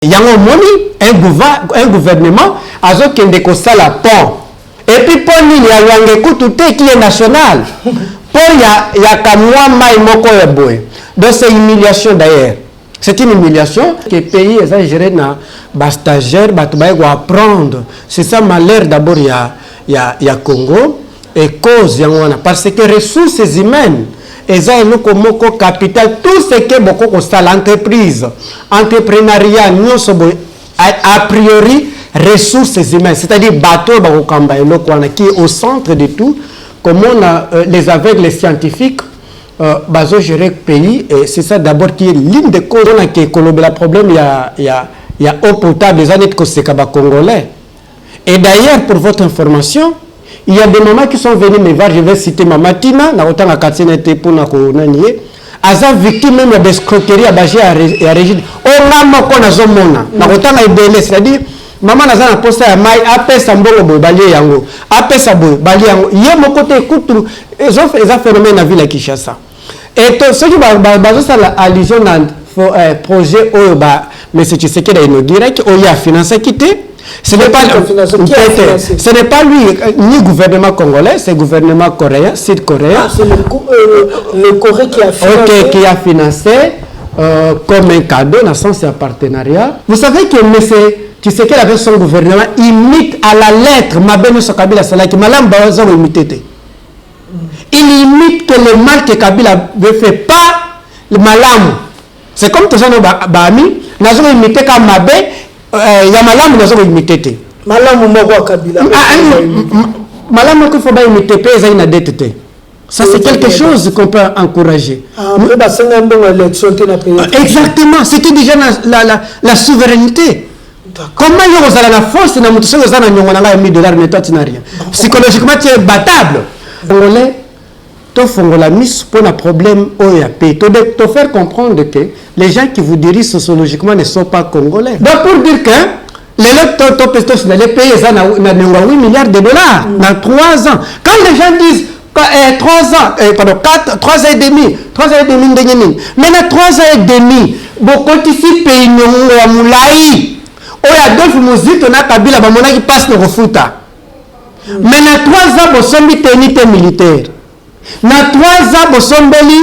Il y a un gouvernement a qui est la pont. Et puis pour lui, il y a un tout qui est national. Pour il y a Kamwa Maïmoko Yaboy. Donc c'est une humiliation d'ailleurs. C'est une humiliation que le pays est géré dans les stagiaires, ils apprendre. C'est ça malheur d'abord il y a Congo et cause parce que les ressources humaines et ça le capital tout ce qui est beaucoup de l'entreprise, entrepreneuriat, a priori ressources humaines, c'est-à-dire bateau qui est au centre de tout. Comment les aveugles, les scientifiques, gérer le pays, et c'est ça d'abord qui est l'une des causes qui est le problème. Il y a eau potable, les années que c'est congolais. Et d'ailleurs, pour votre information, il y a des mamans qui sont venues me voir, je vais citer Maman Tina, na autant la Katsina était pour na konanier, asa victime même d'escroquerie à Bagé à Régine. Oh maman qu'on a zomona, na autant la ibele, c'est-à-dire maman n'a pas posté à maille, après ça mbongo balié yango, après ça balié yango. Yé mon côté écoute, ils ont fait des phénomènes à ville à Kinshasa. Et ceux qui basent sur l'allusion dans projet Oyoba, mais c'est ce qui est inauguré, qui a financé quitter. Ce n'est pas lui, ni gouvernement congolais, c'est le gouvernement coréen, sud-coréen. C'est le Corée qui a financé. Ok, qui a financé comme un cadeau, dans le sens de partenariat. Vous savez que tu sais qu'avec son gouvernement, imite à la lettre Mabeno Kabila Salaki, Malam Bawazo imité. Il imite que le mal que Kabila ne fait pas le malam. C'est comme tout ça, Bami, nous avons imité comme Mabé. Il y a Malam qui a imité. Malam ou Kabila. Malam qu'il faut imiter, il y a des dette. Ça, c'est quelque chose qu'on peut encourager. Exactement, c'était déjà la souveraineté. Comment il y a la force de la $1 000, mais toi tu n'as rien. Psychologiquement, tu es battable. Congolais, tu fais la mise pour un problème OEAP. Tu dois faire comprendre que les gens qui vous dirigent sociologiquement ne sont pas congolais. Donc pour dire que les pays ont 8 milliards de dollars dans 3 ans. Quand les gens disent 3 ans, 3 ans et demi, maintenant 3 ans et demi, beaucoup de pays n'ont moulaï. Adolphe Mouzito na Kabila bamona qui passe le refuta. Maintenant 3 ans bosombi tenité militaire. Na 3 ans bosombeli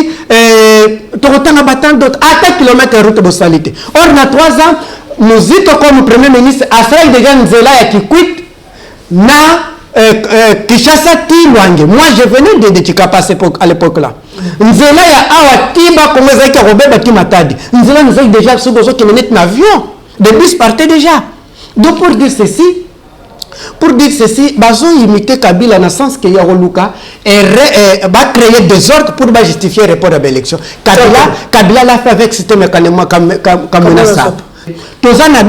tokotanga battant d'autres à 4 km route bosalité. Or na 3 ans Mouzito comme premier ministre a fait déjà nzela ya Kikwit na Kinshasa Tilwange. Moi je venais de Chikapa à l'époque là. Nzela ya awa tiba comme ça qui Robert Bati Matadi. Nzela nous a déjà sur besoin qui menait un avion. De bus partaient déjà. Donc pour dire ceci, Bazo imité Kabila dans le sens que Yaroluka va créer des ordres pour justifier le report de l'élection. Kabila l'a fait avec ce système comme menaçable. Tous on a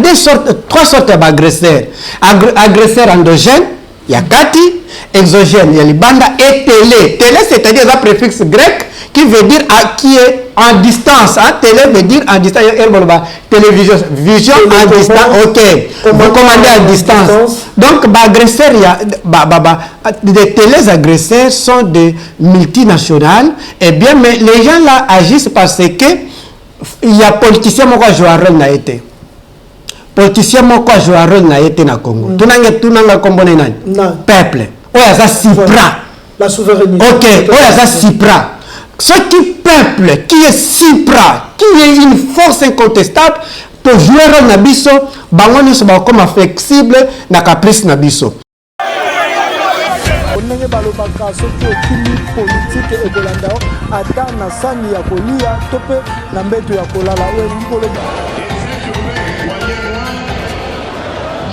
3 sortes d'agresseurs. Agresseurs endogènes, il y a Kati, exogène, il y a Libanda et télé. Télé, c'est-à-dire un préfixe grec qui veut dire qui est en distance. Hein? Télé veut dire en distance. Télévision, vision en distance. Ok. Vous commandez à distance. Donc, agresseurs, des téléagresseurs sont des multinationales. Eh bien, mais les gens là agissent parce que il y a politiciens qui jouent un rôle dans été. Politiciens qui jouent un rôle dans été dans le Congo. Tout le monde peuple. Oh, ça Cipra. La souveraineté. Ok. Oh, ça Cipra. Ce qui peuple, qui est Cipra, qui est une force incontestable pour jouer un abisso, bango se ba comme flexible na caprice na biso. Onenge balobaka soki okili politique ekolanda ata na sani ya kolia tope na mbeto ya kolala oyo ngoloba.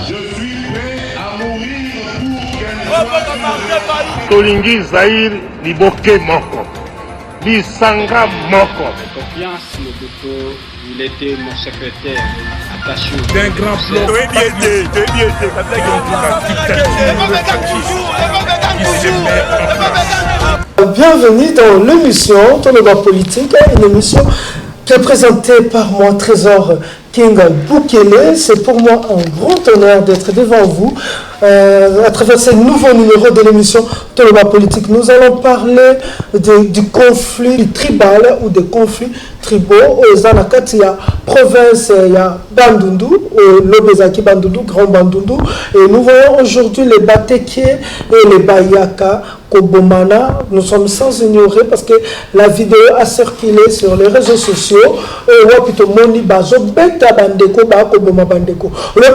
Je suis prêt à mourir pour Tolingi Zahir Liboke Moko. Bisanga Moko. Confiance, Mobuto, il était mon secrétaire attaché au d'un grand plan. Bienvenue dans l'émission Toneba Politique, une émission qui est présentée par moi, Trésor King Bukele. C'est pour moi un grand honneur d'être devant vous à travers ce nouveau numéro de l'émission Toloba Politique. Nous allons parler du conflit tribal ou des conflits tribaux aux Anakati, province, il y a Bandundu, l'Obezaki Bandundu, Grand Bandundu. Et nous voyons aujourd'hui les Bateke et les Bayaka, Kobomana. Nous sommes sans ignorer parce que la vidéo a circulé sur les réseaux sociaux. Le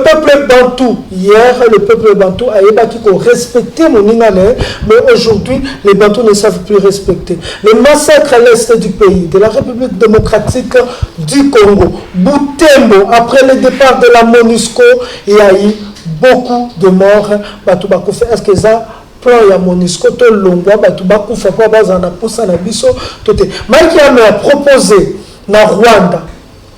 peuple Bantou, hier, le peuple Bantou a respecté Moningane, mais aujourd'hui, les Bantous ne savent plus respecter. Le massacre à l'est du pays, de la République démocratique du Congo, Butembo, après le départ de la MONUSCO, il y a eu beaucoup de morts. Est-ce que ça plan ya MONUSCO to longwa batu bakufa kwa bazana posa na biso tote Mike a proposé na Rwanda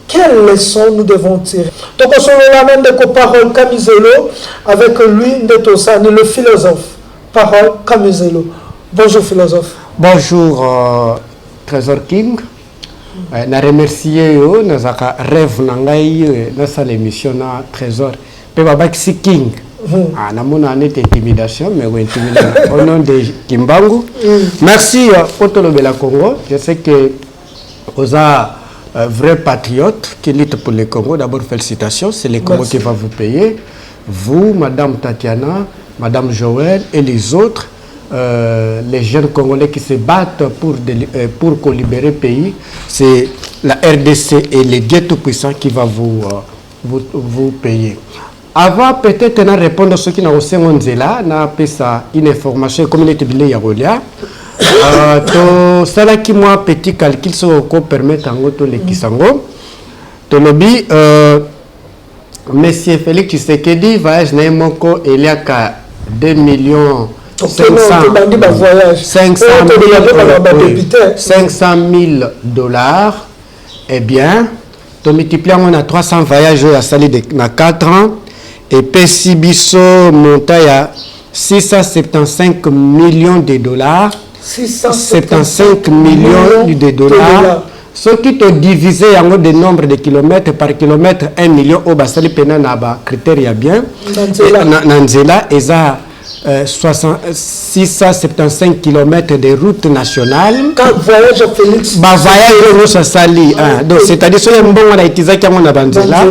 quelles leçons nous devons tirer. Donc on se ramène de parole Kamizelo avec lui Ndetosani le philosophe. Parole Kamizelo. Bonjour philosophe. Bonjour Trésor King. Na remercier yo na zaka rêve na ngai na sa l'émission na Trésor pe babaki King. Namona une intimidation, mais oui, intimidation. Au nom de Kimbangu. Merci pour tout le Congo. Je sais que vous êtes un vrai patriote qui lutte pour le Congo. D'abord, félicitations. C'est le Congo qui va vous payer. Vous, Madame Tatiana, Madame Joël et les autres, les jeunes Congolais qui se battent pour libérer le pays. C'est la RDC et les dieux tout-puissants qui va vous payer. Avant peut-être de répondre à ceux qui n'ont pas là, na pesa une information comme il était bilé yarolia. To sala qui moi petit calcul sur quoi permettre en auto les kisango. To lobby Monsieur Félix Tshisekedi voyage na moko il y a 2 millions 500 000 $. Eh bien, to multiplier on a 300 voyages à salir dans 4 ans. Et Pessibiso monte à 675 millions de $. 675 millions de $. Ce qui te divisé en de nombre de kilomètres par kilomètre, 1 million au basali pena naba critère bien. Nanzela et ça 675 km de route nationale. Quand voyage Félix. Bah voyage au Sali. Donc c'est-à-dire que bon on a utilisé quand on a Banzela.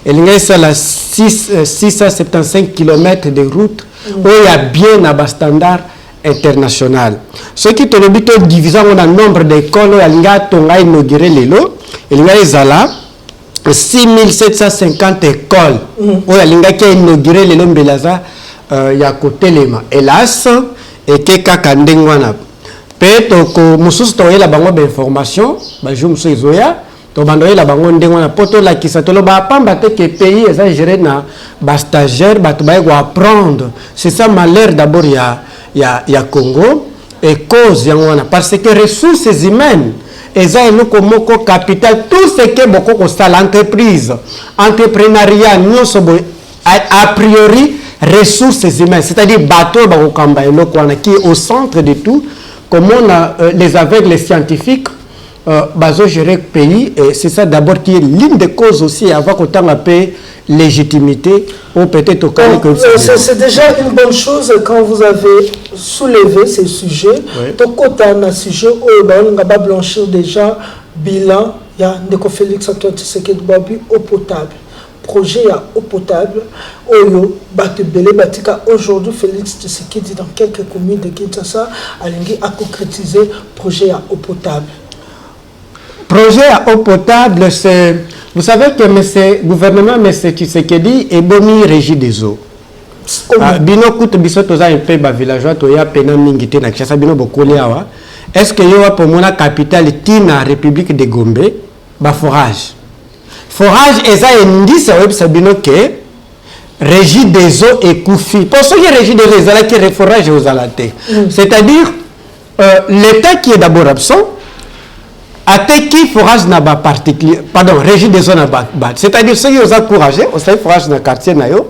Et il y a la 675 km de route où il y a bien un standard international. Ce qui te le dit divisé en un nombre d'écoles où il y a inauguré les lots. Il y a là 6750 écoles où il y a inauguré les lots Mbelaza. Ya kotelema hélas et que kakandengwana peto ko mususu to yela bango ba information ba jour mususu izoya to bando yela bango ndengwana poto la kisatolo ba pamba te que pays eza géré na ba stagiaire ba to ba apprendre c'est ça malheur d'abord ya Congo et cause yangwana parce que ressources humaines eza eloko moko capital tout ce que beaucoup ko sala entreprise entrepreneuriat nyonso a priori ressources humaines, c'est-à-dire bateau qui est au centre de tout, comment les aveugles scientifiques gérer le pays, et c'est ça d'abord qui est l'une des causes aussi avant qu'on ait paix légitimité ou peut-être au cas c'est déjà une bonne chose quand vous avez soulevé ces sujets. Donc quand on a un sujet où on va blanchir déjà bilan, il y a Ndeko Félix Antoine Tshisekedi eau potable. Projet à eau potable, Oyo, Batebele, Batika, aujourd'hui, Félix Tshisekedi, dans quelques communes de Kinshasa, a concrétisé projet à eau potable. Projet à eau potable, c'est. Vous savez que le gouvernement, M. Tshisekedi, est bon régie des eaux. Bino Kout Bisotoza, un peu villageois, Toya, Pena Mingite, Nakshasa, Bino Bokoleawa. Est-ce que y a pour mon capitale, Tina, République de Gombe, forage? Forage et ça indice web sabino que régie des eaux et Koufi. Pour ceux qui régie des eaux qui est forage aux alatés. C'est-à-dire l'État qui est d'abord absent a qui forage n'a pas particulier pardon régie des eaux n'a pas. C'est-à-dire ceux qui ont encouragé au sein forage dans le quartier nayo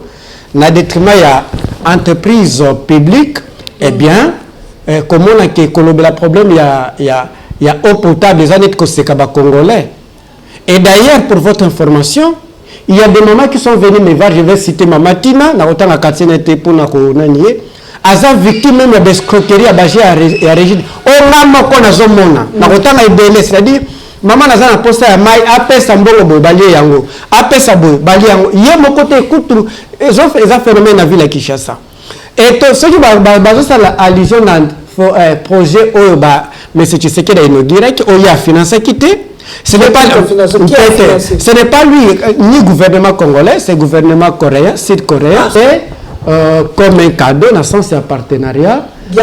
na détriment ya entreprise publique eh bien comment on a que le problème il y a eau potable les années que c'est Congolais. Et d'ailleurs, pour votre information, Il y a des mamans qui sont venues me voir, je vais citer Maman Tina, na otanga katsina te pour na konanie. Aza victime même d'escroquerie à Bagé à Régide. Oh maman qu'on a zomona. Na otanga ibele, c'est-à-dire maman naza na posta ya mai apesa mbongo boy bali yango. Apesa boy bali yango. Ye mon côté écoute, ils ont fait phénomène na ville à Kinshasa. Et tout ce qui va ça la allusion dans projet oh ba mais c'est ce qui a inauguré qui a financé quitter. Ce n'est pas lui ni gouvernement congolais, c'est gouvernement coréen, sud-coréen et comme un cadeau dans le sens de partenariat. Il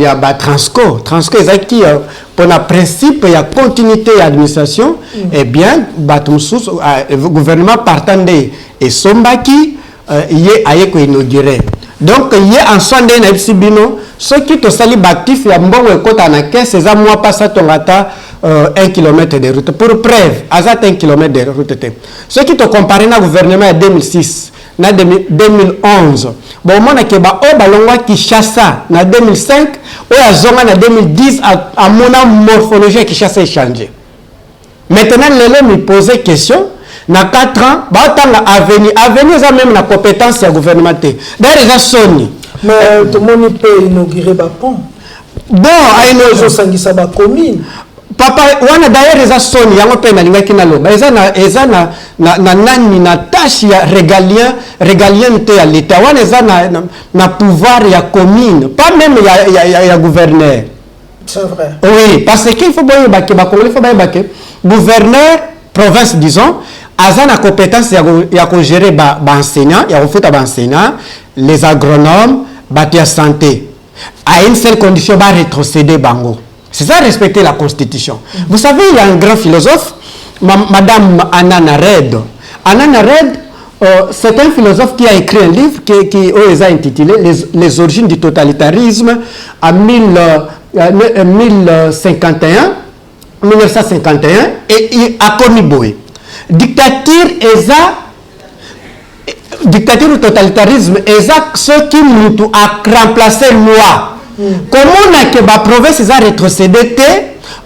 y a Transco qui pour le principe il y a continuité d'administration et bien le gouvernement partant et Sombaki il est inauguré. Donc il y a en soin d'un Epsibino ceux qui te salient actifs il y a bon écoute en caisse c'est à moi pas ça ton gata 1 km de route pour preuve à 1 km de route ceux qui te comparent na gouvernement en 2006 na 2011 bon mona ke ba o balongwa Kinshasa na 2005 o ya zonga na 2010 à mon morphologie Kinshasa est changé. Maintenant les me poser question na 4 ans ba tanga avenir ça même na compétence ya gouvernement d'ailleurs ils a sonné mais tout le monde peut inaugurer ba pont bon ils ont sangisa ba commune papa wana d'ailleurs ils a sonné yango pe na linga kinaloba eza na nani na tâche ya régalien te ya l'état wana eza na pouvoir ya commune pas même ya gouverneur. C'est vrai. Oui parce qu'il faut boyer ba congolais faut boyer ba gouverneur province disons aza na compétence ya ko gérer ba enseignant ya ko futa ba enseignant les agronomes ba de santé à une seule condition ba rétrocéder bango. C'est ça respecter la constitution. Vous savez il y a un grand philosophe madame Anana Red. Anana Red c'est un philosophe qui a écrit un livre qui est intitulé les origines du totalitarisme en 1951 et il a commis boé dictature ou totalitarisme exact ce qui nous a remplacé loi. Comment on a que la province a rétrocédé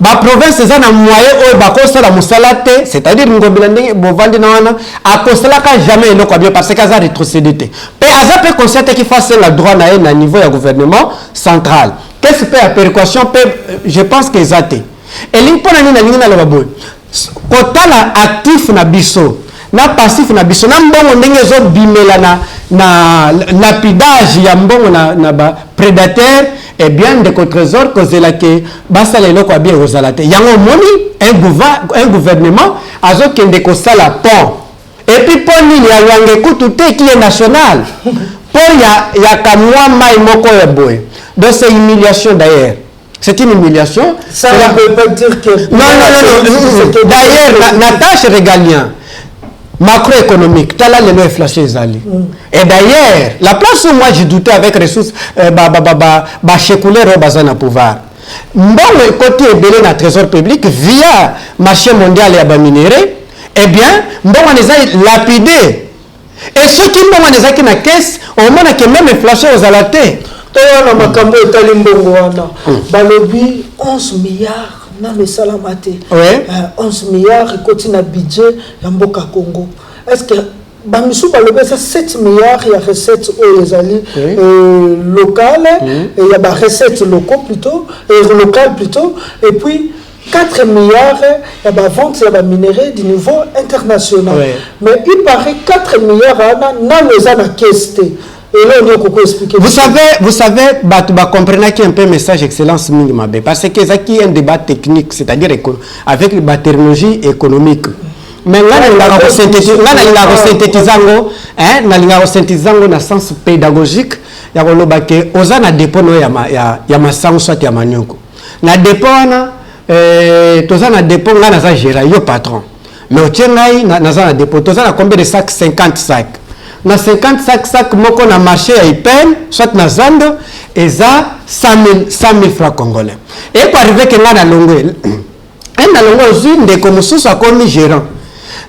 la province a un moyen où la musalate c'est-à-dire que bovandi na wana a kosala ka jamais eloko bien parce que a rétrocédé pe aza peut constater qu'il faut le droit na niveau du gouvernement central qu'est-ce que la péréquation je pense que ezate et l'impona ni na lingi na lobo kotala actif na biso na passif na biso na mbongo ndenge zo bimela na lapidage ya mbongo na ba prédateur et bien de trésor cause la que basa lelo kwa bien ozalate yango moni un gouvernement azo kende ko sala pont et puis pont ni ya yange kutu te qui est national pont ya kamwa mai moko ya boy donc c'est humiliation d'ailleurs. C'est une humiliation. Ça ne veut pas dire que... Non. D'ailleurs, la tâche régalien, macroéconomique, tu as là les lois flashées. Et d'ailleurs, la place où moi j'ai douté avec ressources, chécouler au bazar na pouvoir. Bon, côté belé na trésor public via marché mondial et minerai, eh bien, bon, on les a lapidés. Et ceux qui m'ont les a qui na caisse, au moins que même flashé aux alatés. Toyana makambo etali mbongo wana balobi 11 milliards na mesala mate 11 milliards ekoti na budget ya mboka Congo. Est-ce que bamisu balobi ça 7 milliards ya recettes ezali locales et ya ba recettes locaux plutôt et locales plutôt et puis 4 milliards ya ba vente ya ba minerais du niveau international. Mais il paraît 4 milliards na leza na caisse. Et là, on peut expliquer. Vous savez, comprenez qu'il y a un peu message excellence minimum parce que c'est un débat technique, c'est-à-dire avec la technologie économique. Mais là, on a synthétisé dans le sens pédagogique. Il y a un dépôt ya masango soit ya manyoko. Na dépôt na dépôt là na gérer yo patron. Mais au tiengai na dépôt na combien de sacs 50 sacs. Na 50 sacs moko na marché ya Ipen soit na Zando eza 100 000 francs congolais. Et pour arriver que nga na longwe na longwe zui ndeko mususu akomi gérant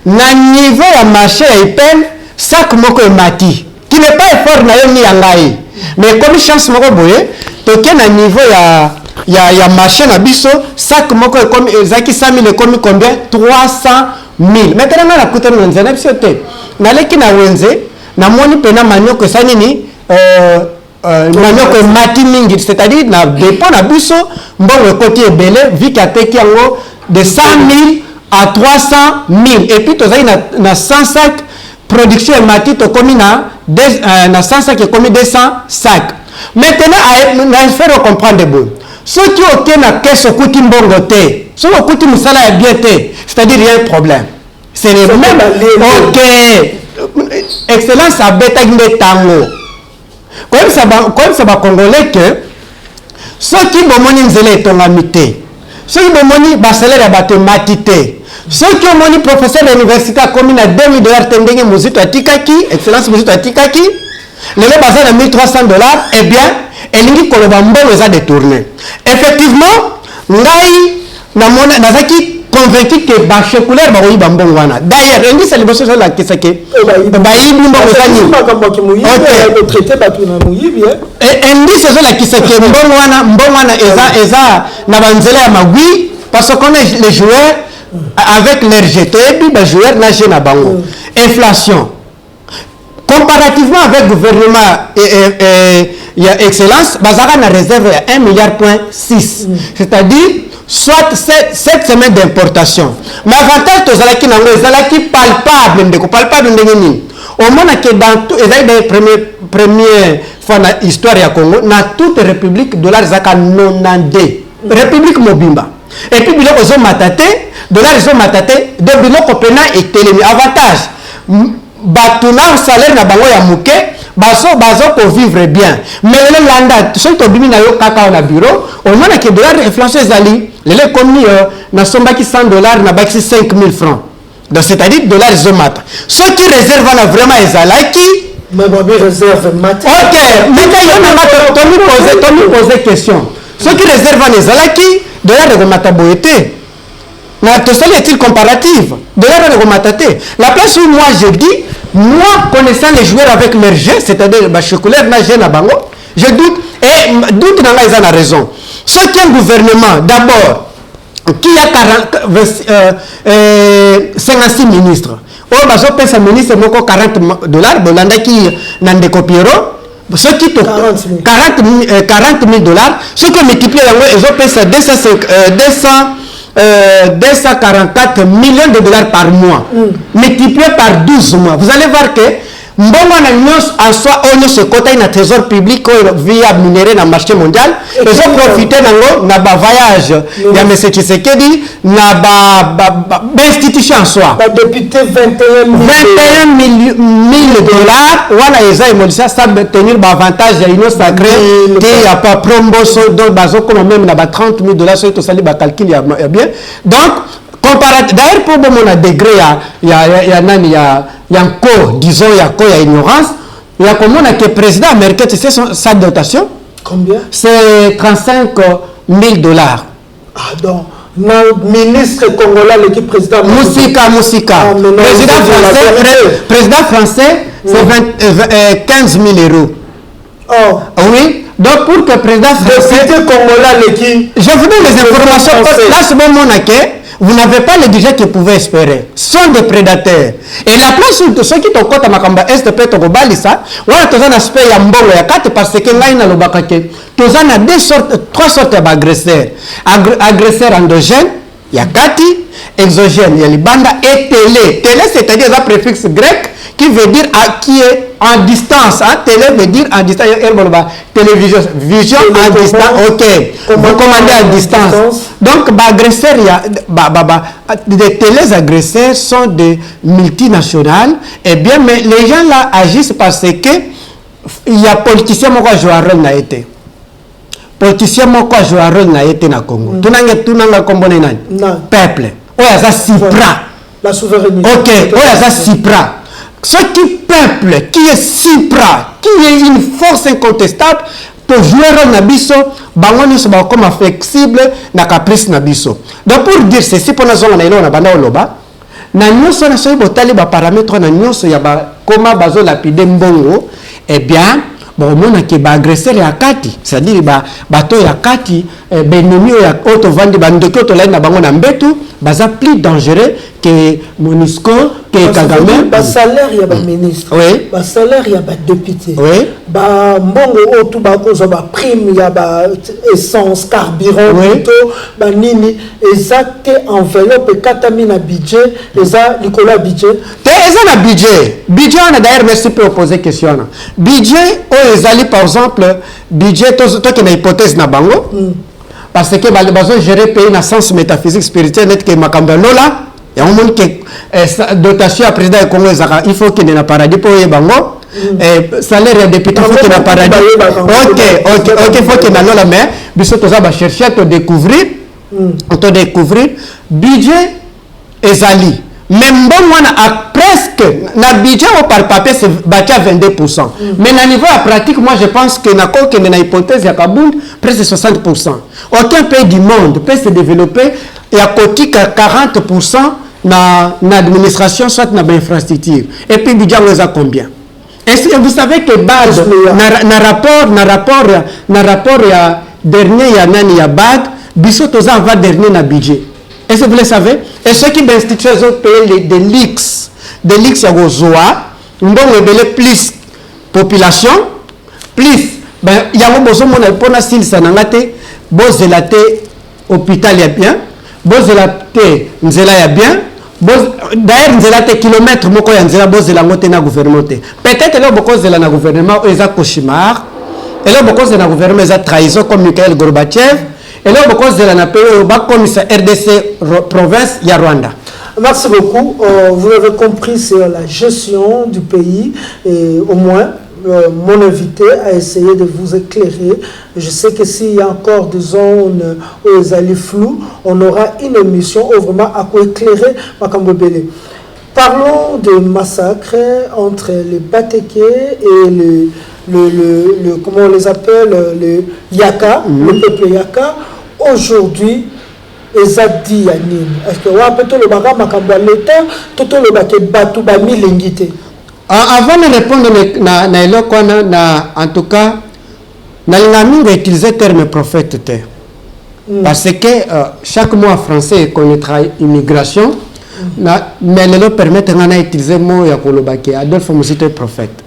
na niveau ya marché ya Ipen sac moko emati qui n'est pas effort na yo ni yangai mais comme chance moko boye toke na niveau ya marché na biso sac moko ezaki 100 000 ekomi combien 300 000 maintenant na kuta na nzana biso te naleki na wenze na moni pena manioko esani ni manioko emati mingi, c'est-à-dire na dépôt na biso mbongo ekoti ebele viki ateki yango de 100 000 à 300 000 et puis tozali na 100 sacs production emati tokomi na 100 sacs ekomi 200 sacs. Maintenant na faire comprendre bon ceux qui ont na caisse okuti mbongo te ceux qui okuti musala ya bien te, c'est-à-dire il y a un problème, c'est le même. OK, excellence abeta ngé tango comme ça va congolais que ceux qui bomoni nzela etongami te, ceux qui bomoni basalaire ya bato emati te, ceux qui ont professeur d'université akomi na $2 000 tendenge mozito atikaki excellence mozito atikaki lelo baza na $1,300, eh bien elingi koloba mbongo eza détourné. Effectivement ngai namona nazaki convaincu que bachekulaire bakoyiba mbongo wana. D'ailleurs endisa liboso so lakisa ke bayibi mbongo ezani endisa so lakisa ke mbongo wana eza na banzela ya magui parce qu'on est les joueurs avec leur jeté et puis joueurs na jeune na bango inflation comparativement avec gouvernement il y a excellence bazaka na réserve ya 1,6 milliard, c'est-à-dire soit 7 semaines d'importation. Mais avantage tozalaki nango ezalaki palpable ndeko palpable ndenge nini omona que dans tout ezali de première fois na histoire ya Congo na toute république dollar zaka 92 république mobimba et puis biloko zo matate dollar zo matate de biloko pena etelemi avantage batuna salaire na bango ya muke bazo ko vivre bien mais le landa so to bimi na yo kaka na bureau on mona que dollar inflation ezali lele komi na sombaki $100 na baki 5 000 francs donc c'est-à-dire dollar zomata ceux qui réservent na vraiment ezalaki mais babi réserve mat. OK mais quand on me poser question ceux qui réservent na ezalaki dollar de mata boyete na to seul est-il comparative dollar de mata te la place où moi je dis moi connaissant les joueurs avec leur jeu c'est-à-dire bachekulaire na jeu na bango je doute et doute na ils ont raison. Ceux qui ont un gouvernement d'abord qui a 56 ministres oh bazo pesa ministre moko $40 bolanda ki nande kopiero ceux qui 40 000 $, ceux qui multiplient ils ont pesa 244 millions de dollars par mois multiplié par 12 mois vous allez voir que mbongo na nyos en soi on se côté na trésor public via minéraux na marché mondial ils ont profité nango na ba voyage ya monsieur Tshisekedi na ba institution en soi ba député 21 000 $, wana eza emolisa ça tenir ba avantage ya ino sacré te ya pas promotion donc bazo comme même na ba $30 000 so to sali ba calcul ya bien donc comparatif d'ailleurs pour mon degré ya nani ya encore disons il y a quoi il y a ignorance il y a comment que président américain tu sais sa dotation combien c'est $35 000 ah donc ministre congolais l'équipe président Musika président français c'est 15 000 €. Oh oui donc pour que président français congolais l'équipe je vous donne les informations là c'est bon mon acquis. Vous n'avez pas le budget que vous pouvez espérer. Ce sont des prédateurs. Et la place où ceux qui ont compté Makamba Est peut être ça, voilà, tu as un aspect ya mbongo ya kate parce que là il y a le bakake. Tu as trois sortes d'agresseurs. Agresseurs endogènes, il y a kati, exogène, il y a libanda et télé. Télé c'est-à-dire un préfixe grec qui veut dire qui est en distance. Hein? Télé veut dire en distance. Télévision, vision en distance. Ok. Vous commandez à distance. Donc, agresseurs, des téléagresseurs sont des multinationales. Eh bien, mais les gens là agissent parce que il y a politiciens qui jouent un rôle na été. Politiciens qui jouent un rôle na été na Congo. Tout n'a pas combiné peuple. Oh, ça Cipra. La souveraineté. Ok. Oh, ça Cipra. Ce qui peuple, qui est Cipra, qui est une force incontestable pour jouer un abisso, bango se ba comme flexible na caprice na biso. Donc pour dire ceci pour na zone na ilona banda oloba, na nyoso na soyi botali ba paramètres na nyoso ya ba comment bazo lapider mbongo, eh bien bon mona ke ba agresseur ya kati, c'est-à-dire bato ya kati benemi ya auto vandi bandoki auto la na bango na mbetu baza plus dangereux que MONUSCO que Kagame. Ba salaire ya ba ministre, oui, ba salaire ya ba député, oui, ba mbongo auto ba kozo ba prime ya ba essence carburant, oui, plutôt ba nini exact enveloppe katami na budget eza likola budget te eza na budget on a d'ailleurs merci pour poser question na budget o ezali par exemple budget to que na hypothèse na bango parce que bazo gérer pays na sens métaphysique spirituel net que makambo lola ya on montre que dotation à président du Congo il faut qu'il na paradis pour y bango salaire ya député faut qu'il na paradis ok faut qu'il na lola mais biso to za ba chercher à découvrir budget ezali même bon moi a presque na budget au par papier c'est bâti à 22%. Mais na niveau à pratique moi je pense que na ko que na hypothèse ya Kabound presque 60%. Aucun pays du monde peut se développer et à côté 40% na administration soit na infrastructure. Et puis budget on a combien? Est-ce que vous savez que BAD na rapport ya dernier ya nani ya BAD biso toza va dernier na budget. Est-ce que vous le savez? Et ceux qui d'institutions ont payé des leaks à Gozoa, on a plus population, plus, ben, il y a un besoin de s'il s'en a été, bozélate, hôpital y a bien, bozélate, nzela y a bien, d'ailleurs, nzélate kilomètres, moko ya nzela, bozélamote na gouvernement. Peut-être là, beaucoup de la gouvernement, ils ont cauchemar, et là, beaucoup de la gouvernement, ils ont trahison comme Mikhail Gorbatchev. Et là, beaucoup de la commissaire RDC province, il y a Rwanda. Merci beaucoup. Vous avez compris, c'est la gestion du pays. Et au moins, mon invité a essayé de vous éclairer. Je sais que s'il y a encore des zones où les alliés flous, on aura une émission où vraiment à quoi éclairer Makambo Bele. Parlons de massacre entre les Bateke et comment on les appelle, le Yaka, le peuple Yaka. Aujourd'hui, ezadi yanine. Est-ce que wa peut le baga makambo l'État, tout le baké batu ba milingité. Avant de répondre na elokwana na en tout cas na l'ami utiliser le terme prophète parce que chaque mot en français connaîtra immigration mais le permettre d'utiliser utiliser mot ya kolobaki Adolphe Musite prophète.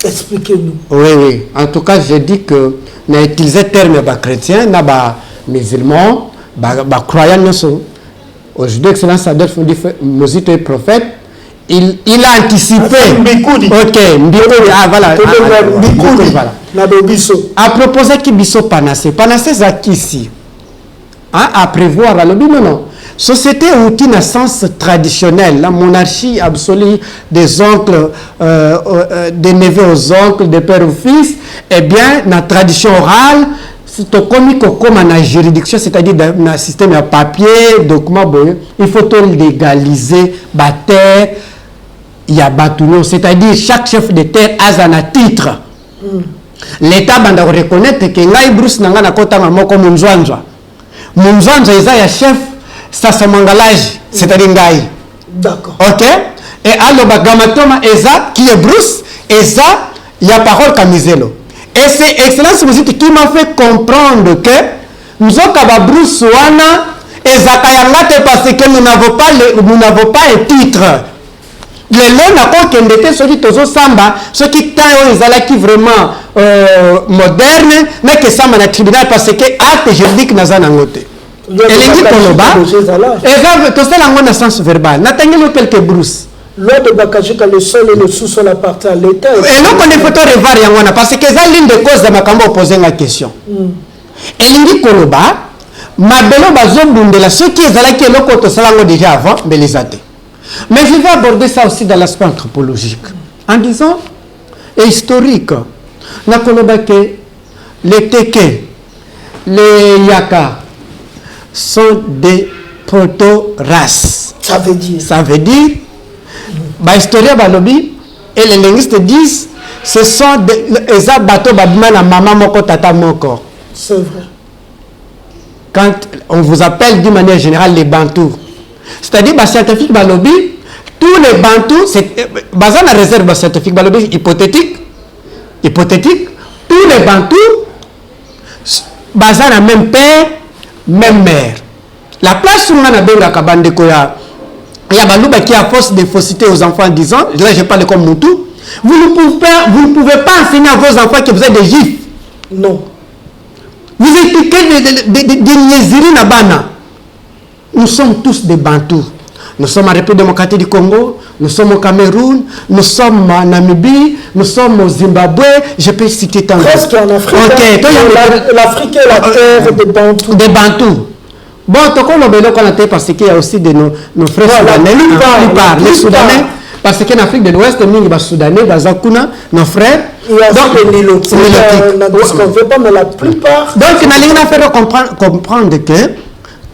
Expliquez-nous. Oui, en tout cas je dis que na utiliser terme ba chrétien na ba musulmans, croyants, aujourd'hui, Excellence Adolphe Musite prophète, il a anticipé. Ok, voilà. À propos de qui biso panacé, panacé c'est ici. À prévoir, alors non. Société outil dans sens traditionnel, la monarchie absolue des oncles, des neveux aux oncles, des pères aux fils, eh bien, la tradition orale, c'est comme la juridiction, c'est-à-dire dans le système de papier, document, il faut tout légaliser, terre, il y a bâtiment, c'est-à-dire chaque chef de terre a un titre. L'État va reconnaître que Ngai Bruce n'a pas kota moko Munzwanzwa. Munzwanzwa est chef Sasamangalaji, c'est-à-dire Ngai. D'accord. Ok? Et alors, Gamatoma Eza, qui est Bruce, Eza, il y a parole Kamizelo. Et c'est Excellence Musite qui m'a fait comprendre que nous avons Bruce Wana et Zakayangate parce que nous n'avons pas un titre. Les lois n'a pas qu'un détail, ceux qui tozo samba, ceux qui taillent qui vraiment moderne, mais que ça m'a tribunal parce que acte juridique n'a pas noté. Et les dit Koloba, et tout ça dans sens verbal. N'atteignez quelques Bruce. Loi de Bakajika, le sol et le sous-sol appartiennent à l'État. Et nous connaissons photo revoir Yangwana parce que c'est l'une des causes de ma cambo poser la question. Et il dit Koloba, ma belle bazom de la ceux qui est là qui est là contre ça déjà avant, mais les athées. Mais je vais aborder ça aussi dans l'aspect anthropologique en disant et historique. Na Koloba que les Teke, les Yaka sont des proto-races. Ça veut dire bah, historien balobi et les linguistes disent ce sont des bateaux babimana maman moko tata moko. C'est vrai. Quand on vous appelle d'une manière générale les bantous, c'est-à-dire bah scientifique balobi tous les bantous c'est basé la réserve scientifique balobi hypothétique hypothétique, tous les Bantous basent la même père, même mère. La place où on a benga kabande koya, il y a Balouba qui a force de fausseté aux enfants en disant, là je parle comme Moutou, vous ne pouvez pas enseigner à vos enfants que vous êtes des juifs. Non. Vous expliquez des niaiseries Nabana. Nous sommes tous des Bantous. Nous sommes en République démocratique du Congo, nous sommes au Cameroun, nous sommes en Namibie, nous sommes au Zimbabwe, je peux citer tant d'autres. Presque en Afrique. Okay. L'Afrique est la terre des Bantous. Des Bantous. Bon, parce qu'il y a aussi de nos frères soudanais, les Soudanais, parce qu'en Afrique de l'Ouest, il y a des Soudanais, des Zakuna, nos frères. Il y a des Nilotiques. On ne veut pas, mais la plupart. Donc, il y a faire comprendre que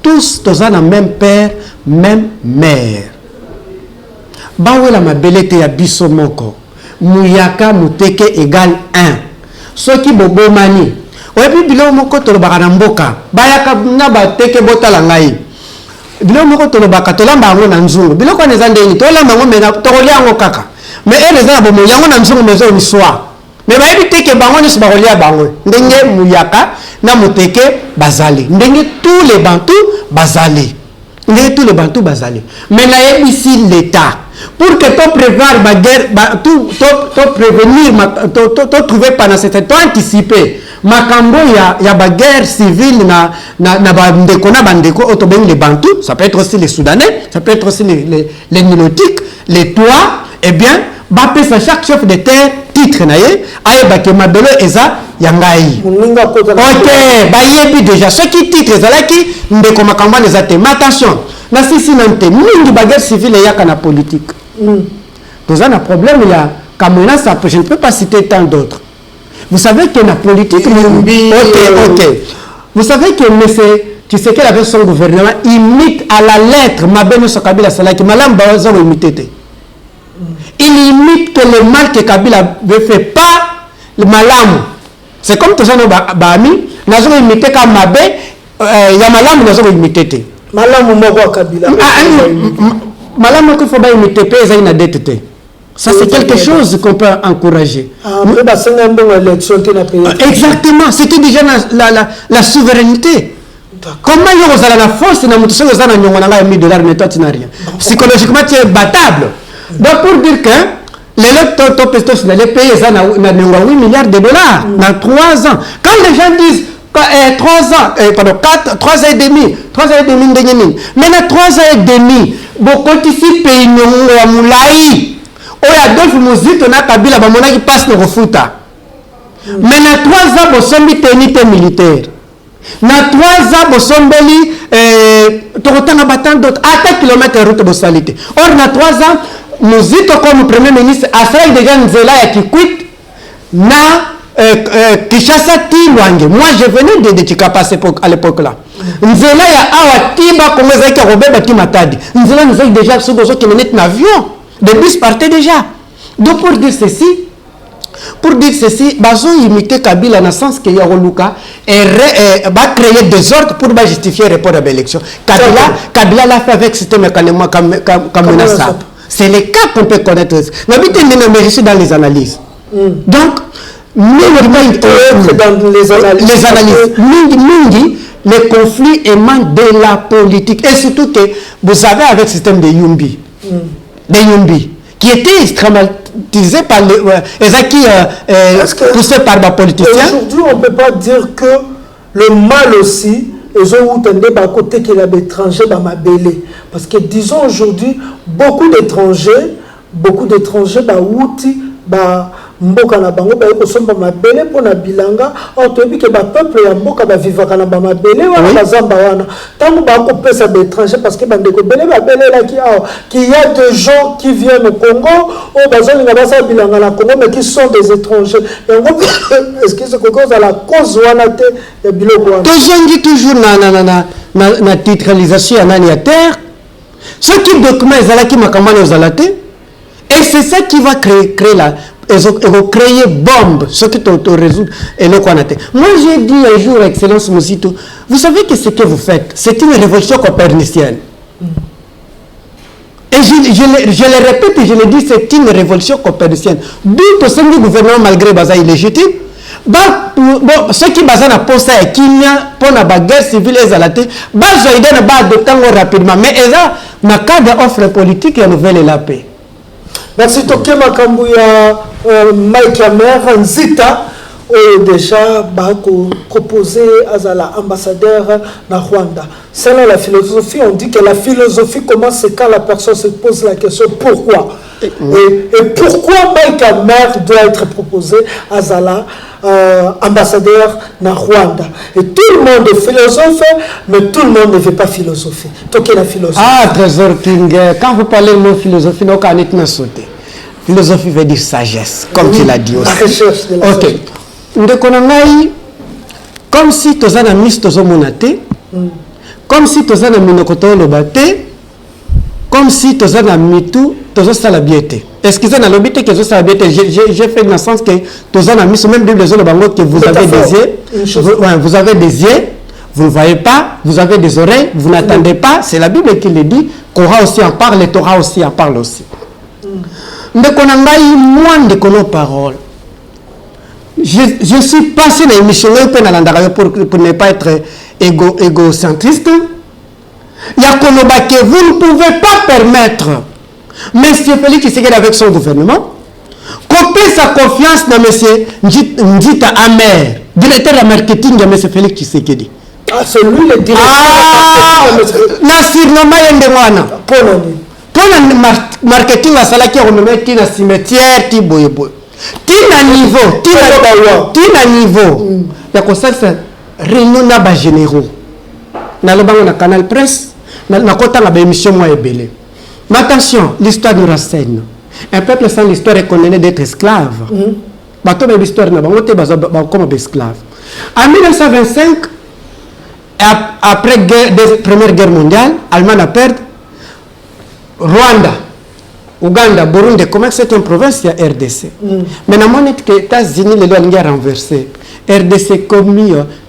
tous, tous ont le même père, même mère. Bawela mabelete ya biso moko. Muyaka muteke égale 1. Soki bobo mani. Oyebi bilo moko tolobaka na mboka. Bayaka na bateke botala ngai. Bilo moko tolobaka tolamba yango na nzungu. Bilo kwa neza ndeni tolamba yango mena tokolia yango kaka. Mais elle eza bomo yango na nzungu mezo ni soir. Mais bayebi teke bango ni sibakolia bango. Ndenge muyaka na muteke bazali. Ndenge tous les Bantous bazali. Ndenge tous les Bantous bazali. Mais là ici l'État pour que tu prévoir la guerre, tu prévenir, tu trouver pendant cette temps anticipé. Makambo il y a la guerre civile na bandeko na bandeko autobeng les Bantous, ça peut être aussi les Soudanais, ça peut être aussi les Nilotiques, les Tois, eh bien, bapé sa chaque chef de terre titre naie, aye baké mabelo eza yangai. OK, ba yebi déjà ce qui titre ezala ki ndeko makambo les até. Mais attention, na sisi nante mingi ba guerre civile ya kana politique. Nous avons un problème, il y a Kamena, je ne peux pas citer tant d'autres. Vous savez que la politique... Ok. Vous savez que M. Tshisekedi avec son gouvernement imite à la lettre Mabeno Kabila Salaki, Malam Bawazo imité. Il imite que le mal que Kabila ne fait pas le malam. C'est comme tout ça, Bami, nous avons imité comme Mabé, il y a Malam, nous avons imité. Malam Moumoua Kabila. Malam il faut pas imiter pays à une dette. Ça c'est quelque chose qu'on peut encourager. Exactement, c'était déjà la souveraineté. Comment il y a la force dans notre chose dans $1000 mais toi tu n'as rien. Psychologiquement tu es battable. Donc pour dire que les pays ont 8 milliards de dollars dans 3 ans. Quand les gens disent 3 ans, 3 ans et demi, maintenant 3 ans et demi, beaucoup ici pays à Moulaï, où il y a d'autres musiques, on a Kabila, qui passe le refuta. Maintenant 3 ans, vous sommes unité militaire. Dans 3 ans, vous sommes d'autres, à 4 km de route de salité. Or, dans 3 ans, musique comme Premier ministre, à ça, il y a déjà Nzela qui quitte, Kishasa Tilwange. Moi je venais de Chikapa à l'époque là. Nzela ya awa tiba comme ça qui Robert Bati Matadi. Nzela nous a déjà sur besoin qui menait un avion. Des bus partaient déjà. Donc pour dire ceci, bazo imiter Kabila dans le sens que Yoroluka va créer des ordres pour justifier le report de l'élection. Kabila l'a fait avec ce mécanisme comme menaçable. C'est les cas qu'on peut connaître. N'habitez pas dans les analyses. Donc dans les analyses. Les conflits émanent de la politique. Et surtout que vous savez avec le système de Yumbi, qui était instrumentalisé par poussé par les politiciens. Aujourd'hui, on ne peut pas dire que le mal aussi, ils ont eu à côté qu'il y a des étrangers dans ma bélé. Parce que disons aujourd'hui, beaucoup d'étrangers, mboka na bango ba ekosomba mabele pona bilanga o toyebi ke ba peuple ya mboka ba vivaka na ba mabele wana bazamba wana tango ba ko pesa ba étranger parce que bandeko bele ba bele la ki qu'il y a des gens qui viennent au Congo o bazali na basa bilanga na Congo mais qui sont des étrangers est-ce que c'est cause à la cause wana te ya biloko wana toujours na titralisation ya nani ya terre ce qui document ezalaki makamana ozalate et c'est ça qui va créer ils ont créé bombe, ce qui te résout et le Kwanate. Moi j'ai dit un jour, Excellence Mosito, vous savez que ce que vous faites, c'est une révolution copernicienne. Et Et je le répète et je le dis, c'est une révolution copernicienne. D'où tout ce gouvernement, malgré Baza illégitime, ceux qui basent na posa et qui pour la guerre civile et la tête, ils vont adopter rapidement. Mais ils ont un cadre offre politique et nouvelle la paix. Merci Tokema Kambuya, Mike Yamer, Nzita. Déjà proposé à l'ambassadeur de Rwanda. Selon la philosophie, on dit que la philosophie commence quand la personne se pose la question pourquoi. Et pourquoi Mike Amer doit être proposé à l'ambassadeur de Rwanda. Et tout le monde est philosophe, mais tout le monde ne veut pas philosopher. Donc la philosophie. Ah, Trésor King, quand vous parlez de mot philosophie, nous avons sauté. Philosophie veut dire sagesse, comme tu l'as dit aussi. La recherche de la sagesse. Comme si tu as un mystère, comme si tu as un minokoto lobate, comme si tu as un mitou, tu as un biété. Excusez-moi, l'obité que tu as j'ai fait dans le sens que tu as un mystère, même Bible que vous avez des yeux, vous avez des yeux, vous ne voyez pas, vous avez des oreilles, vous n'attendez pas, c'est la Bible qui le dit, Korah aussi en parle, et Torah aussi en parle aussi. Mais qu'on a moins de paroles. Je suis passé dans l'émission pour ne pas être égocentriste. Il y a que vous ne pouvez pas permettre M. Félix Tshisekedi avec son gouvernement couper sa confiance dans M. Ndita Amer, directeur de marketing de M. Félix Tshisekedi. Ah, c'est lui le directeur de marketing. Pour le marketing, il y a un cimetière qui boye. Tina niveau ya kosalisa réunion na ba généraux na lobango na Canal Presse na kota na ba émission moi ebele. Mais attention, l'histoire nous renseigne. Un peuple sans l'histoire est condamné d'être esclave. Bato ba l'histoire na bango te ba comme esclave. En 1925, après la Première Guerre mondiale, Allemagne a perdu. Rwanda, Ouganda, Burundi, comment c'est une province, il y a RDC. Mais dans mon que les États-Unis, les lois ont renversé. RDC comme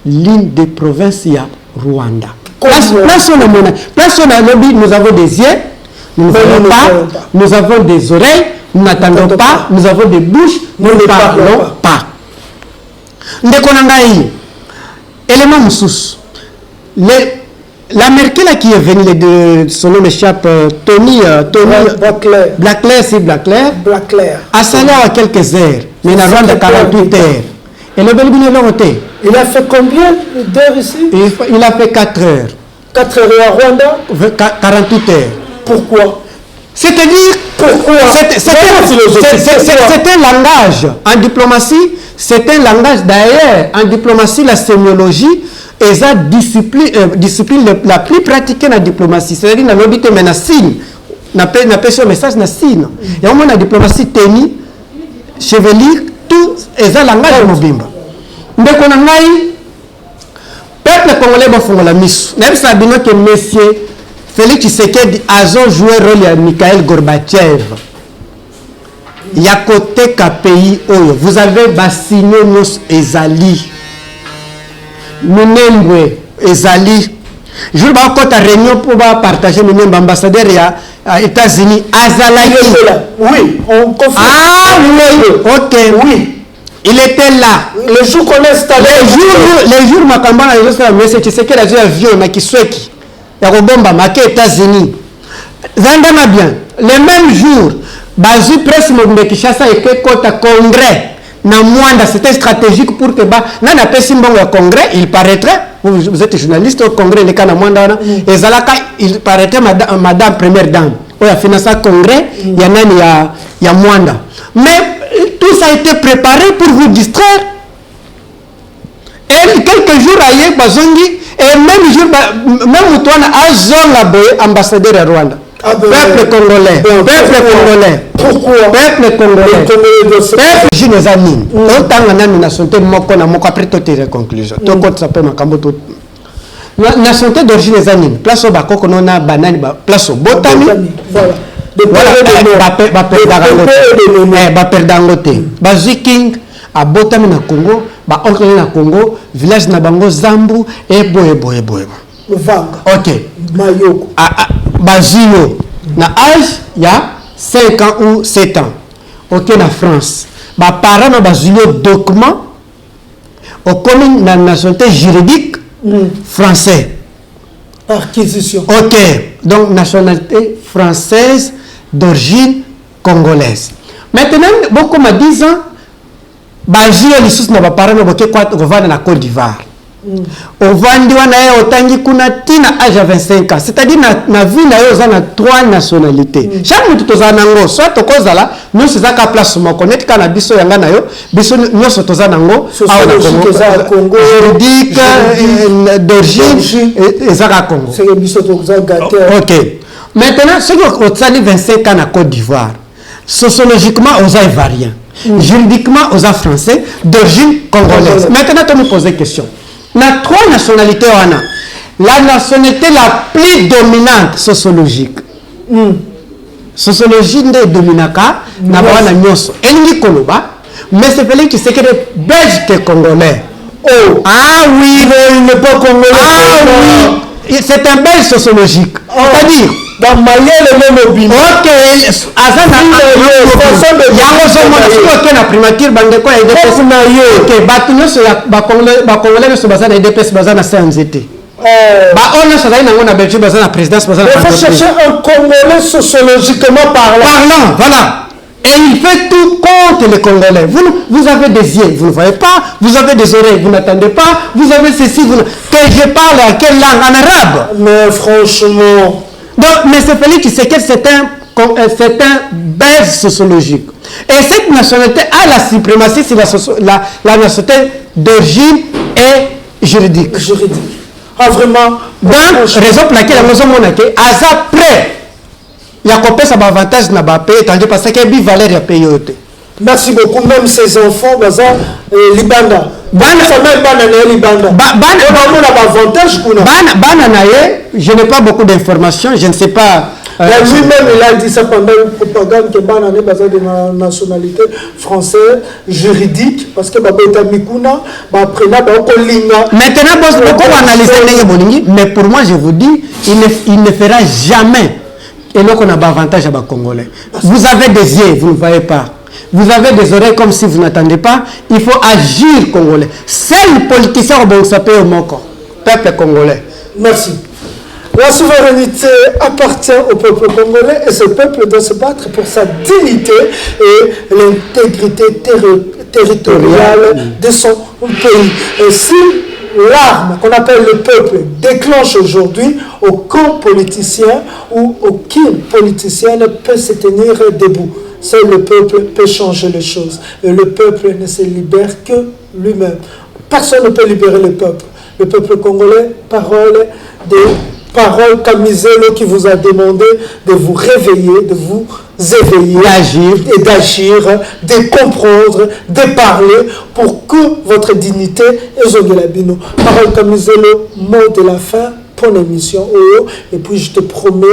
l'une des provinces, il y a Rwanda. Place on a lobby, nous avons des yeux, nous ne voyons pas, nous avons des oreilles, nous n'attendons pas, nous avons des bouches, nous ne parlons pas. Élément moussous. La Merkel qui est venue, son nom m'échappe, Tony Blackler, c'est Blackler. A salé à quelques heures, mais il a rendu 48 heures. Et le bel binoté. Il a fait combien d'heures ici? Il a fait 4 heures. 4 heures à Rwanda? 48 heures. Pourquoi? C'est-à-dire, c'est un langage. En diplomatie, c'est un langage d'ailleurs. En diplomatie, la sémiologie, et la discipline la plus pratiquée dans la diplomatie, c'est-à-dire dans l'obité, mais dans le signe, dans le message, dans le signe. Il y a la diplomatie tenue, chevelure, tout, et ça, langage de Mobimba. Mais quand on a eu, peuple congolais va faire la mission. Même si on a que monsieur Félix Tshisekedi a joué le rôle de Mikhail Gorbatchev. Il y a côté qu'un pays où vous avez bassiné nos Ezali. Minembwe Ezali. Je vais encore ta réunion pour partager Minembwe ambassadeur aux États-Unis. Azalaï. Oui, on confirme. Ah oui, ok. Oui. Il était là. Le jour qu'on est installé. Les jours Makamba mais c'est ce qu'il a dit avion na Kisweki. Ya Robomba maké États-Unis. Zandama bien. Le même jour, Bazu presse Mobimba Kinshasa et que kota congrès. C'était stratégique pour que Nana Pessimbongo au congrès, il paraîtrait, vous êtes journaliste au congrès, les Kana Mwanda, et Zalaka, il paraîtrait madame première dame. Il y a financé le congrès, il y a Mwanda. Mais tout ça a été préparé pour vous distraire. Et quelques jours ailleurs, Bazongi, et même jour, même Moutouana a Zon ambassadeur à Rwanda. Peuple congolais. Pourquoi? Peuple congolais. Peuple Jinezani. Autant on a une nationalité après toutes les conclusions. Tout compte s'appelle Makamboto. Nationalité d'origine Zanine. Place au Bako, on a banane, place au Botami. Baperdangote. Baziking à Botami na Congo, oncle na Congo, village na Bango Zambu, et boye. Vanga. Ok. Mayoko. Bazio, na âge il y a 5 ans ou 7 ans. Ok, na France. Bah, parents ont besoin de documents au commun la nationalité juridique français. Acquisition. Ok, donc nationalité française d'origine congolaise. Maintenant, beaucoup m'a 10 ans, Baji les sous na parents ont quoi na Côte d'Ivoire. Au Vandiwa na otangi kuna tina âge à 25 ans, c'est-à-dire na vie na yo na 3 nationalités. Chaque mutu tozana ngo soit tokozala nous c'est ça ka place mo connaître kana biso yanga na yo biso nyoso tozana ngo au Congo juridique d'origine ezaka Congo. C'est biso tozana gâté. OK. Maintenant ce que otsali 25 ans na Côte d'Ivoire, sociologiquement aux ivoiriens, juridiquement aux français d'origine congolaise. Maintenant tu me poses une question. Na 3 nationalités wana la nationalité la plus dominante sociologique sociologie nde dominaka na wana nyoso elingi koloba mais c'est fallait qu'il que belge que congolais. Oh ah oui il n'est pas congolais. Ah oui c'est un belge sociologique. C'est-à-dire dans Mayele même obino. OK azana yango so mona siko ke na primature bande ko IDPS na yo. OK batu nyoso ba congolais nyoso bazana IDPS bazana CNZT. Bah on a ça là na Belgique bazana présidence bazana. Il faut chercher un Congolais sociologiquement parlant. Voilà. Et il fait tout contre les Congolais. Vous avez des yeux, vous ne voyez pas. Vous avez des oreilles, vous n'entendez pas. Vous avez ceci, que je parle à quelle langue? En arabe. Mais franchement. Donc, mais c'est Félix qui sait que c'est un belge sociologique. Et cette nationalité a la suprématie sur la nationalité d'origine et juridique. Ah, vraiment. Donc, raison pour laquelle nous avons dit que après, il y a coupé ça avantage dans le pays, tandis parce qu'il y a valeur à payer. Merci beaucoup. Même ces enfants, Libanda. Je n'ai pas beaucoup d'informations, je ne sais pas. Lui-même, il a dit ça pendant une propagande que Banane est basé de la nationalité française juridique parce que Babeta Mikuna, Baprena, Bakolinga. Maintenant, beaucoup analyser, mais pour moi, je vous dis, il ne fera jamais. Et là, on a avantage à Congolais. Vous avez des yeux, vous ne voyez pas. Vous avez des oreilles comme si vous n'attendez pas. Il faut agir congolais. Seul le politicien au s'appelle au Moko. Peuple congolais. Merci. La souveraineté appartient au peuple congolais et ce peuple doit se battre pour sa dignité et l'intégrité territoriale de son pays. Et si l'arme qu'on appelle le peuple déclenche aujourd'hui, aucun politicien ou aucune politicienne peut se tenir debout. Seul le peuple peut changer les choses. Et le peuple ne se libère que lui-même. Personne ne peut libérer le peuple. Le peuple congolais, parole Kamizelo qui vous a demandé de vous réveiller, de vous éveiller, d'agir, de comprendre, de parler pour que votre dignité est Zogelabino. Parole Kamizelo, mot de la fin pour l'émission. Et puis je te promets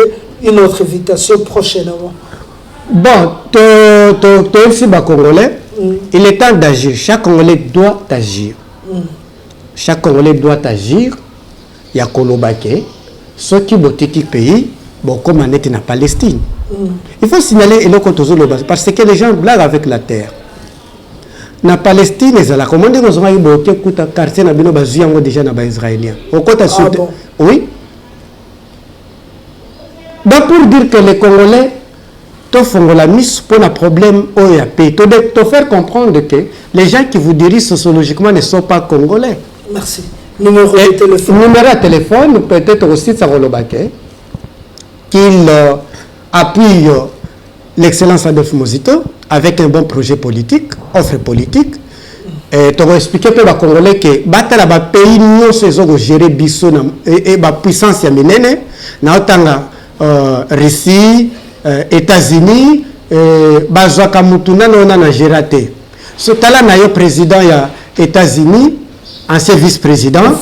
une autre invitation prochainement. Bon, aussi Congolais, il est temps d'agir. Chaque Congolais doit agir. Chaque Congolais doit agir. Il y a Kolobake, ceux qui ont été pays, bon, comme on est en Palestine. Il faut signaler parce que les gens blaguent avec la terre. Na Palestine, ils ont commandé nos hommes qui ont été quartier na bino bazuyango déjà na ba israélien. Oui. Donc pour dire que les Congolais font la mise pour un problème OEAP. Tu faire comprendre que les gens qui vous dirigent sociologiquement ne sont pas congolais. Merci. Numéro de téléphone, peut-être aussi Sarolobake, qu'il appuie l'excellence Adolphe Mozito avec un bon projet politique, offre politique. Et tu vas expliquer aux Congolais que le pays nous sommes gérer biso et la puissance ya minene na otanga Russie, États-Unis, bazwaka mutuna na na gérate. Ce tala na yo président ya États-Unis, ancien vice-président.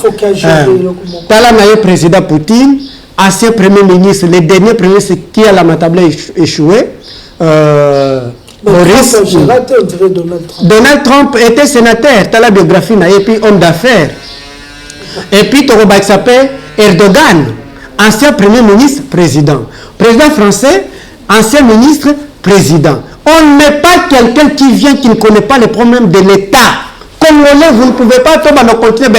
Tala na yo président Poutine, ancien premier ministre, le dernier premier ministre qui a la matable échoué. Boris, Donald Trump était sénateur, tala biographie na et puis homme d'affaires. Et puis Torobak s'appelle Erdogan, ancien premier ministre, président. Président français, ancien ministre, président. On n'est pas quelqu'un qui vient, qui ne connaît pas les problèmes de l'État. Congolais, vous ne pouvez pas tomber dans le continent,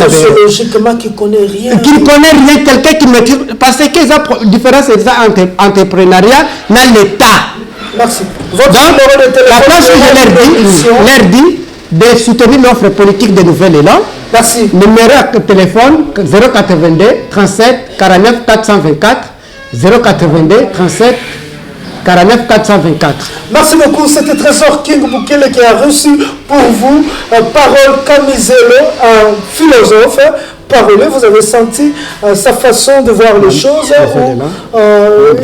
sociologiquement, qui ne connaît rien. Qui ne connaît rien, quelqu'un qui maîtrise. Parce que la différence est ça entre entrepreneuriat et l'État. Merci. Donc, la place que je leur dis de soutenir l'offre politique de Nouvel Élan. Merci. Numéro de téléphone 082 37 49 424. 082 37 49 424. Merci beaucoup. C'était Trésor King Bukele qui a reçu pour vous Parole Kamizelo, un philosophe. Parole, vous avez senti sa façon de voir les choses.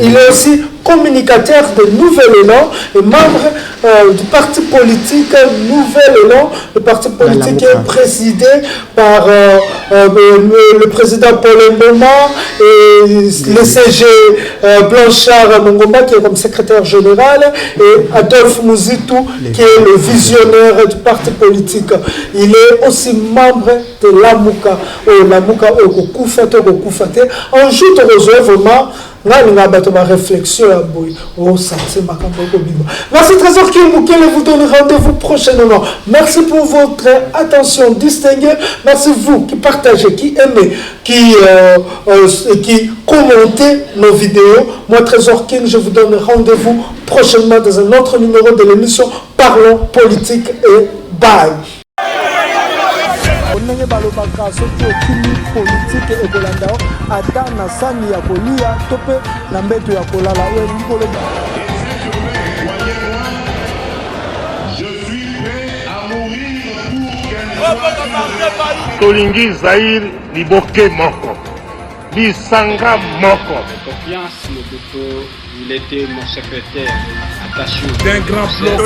Il est aussi communicateur de Nouvel Élan et membre du parti politique Nouvel Élan, le parti politique qui est présidé par le président Paul Mboma et le CG Blanchard Mongomba qui est comme secrétaire général et Adolphe Mouzitou qui est le visionnaire du parti politique. Il est aussi membre de l'Amouka. L'Amouka Okokufate. Un jour de réservement. Ma réflexion Merci Trésor King Bukele, vous donne rendez-vous prochainement. Merci pour votre attention distinguée. Merci vous qui partagez, qui aimez, qui commentez nos vidéos. Moi Trésor King, je vous donne rendez-vous prochainement dans un autre numéro de l'émission Parlons politique et bye. Ndenge balobaka soki okimi politique ekolanda ata na sani ya kolia to pe na mbeto ya kolala oyo likoloba. Je suis prêt à mourir pour Tolingi Zahir Liboke Moko. Lisanga Moko. Confiance, Mobutu, il était mon secrétaire attaché. D'un grand plan.